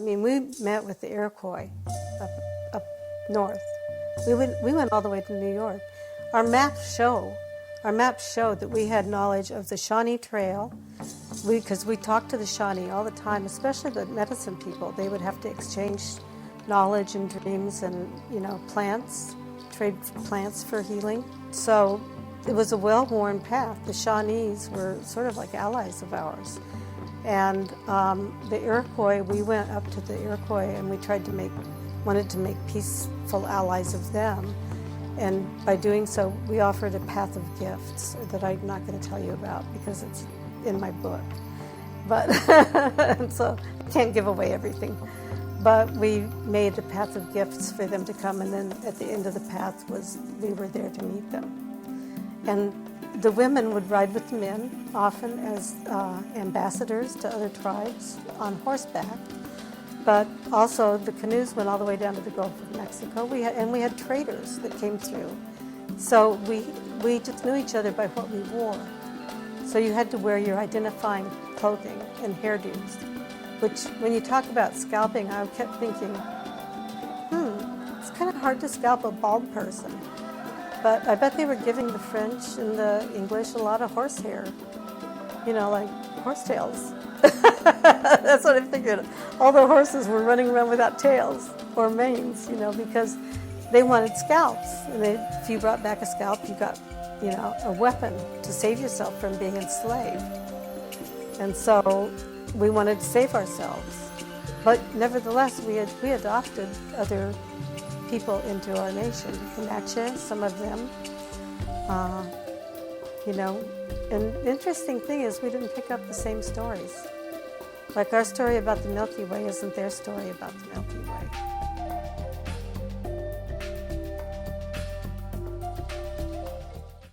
mean, we met with the Iroquois up north. We went all the way to New York. Our maps show that we had knowledge of the Shawnee Trail, because we talked to the Shawnee all the time, especially the medicine people. They would have to exchange knowledge and dreams and, plants, trade plants for healing. So it was a well-worn path. The Shawnees were sort of like allies of ours. And the Iroquois, we went up to the Iroquois and we wanted to make peaceful allies of them. And by doing so, we offered a path of gifts that I'm not going to tell you about because it's in my book. But so I can't give away everything. But we made a path of gifts for them to come, and then at the end of the path we were there to meet them. And the women would ride with the men, often as ambassadors to other tribes on horseback. But also the canoes went all the way down to the Gulf of Mexico. We had traders that came through. So we just knew each other by what we wore. So you had to wear your identifying clothing and hairdos, which when you talk about scalping, I kept thinking, it's kind of hard to scalp a bald person. But I bet they were giving the French and the English a lot of horsehair, like horsetails. That's what I'm thinking. All the horses were running around without tails or manes, because they wanted scalps. And if you brought back a scalp, you got, a weapon to save yourself from being enslaved. And so we wanted to save ourselves. But nevertheless, we adopted other people into our nation. Comanche, some of them, And the interesting thing is we didn't pick up the same stories. Like our story about the Milky Way isn't their story about the Milky Way.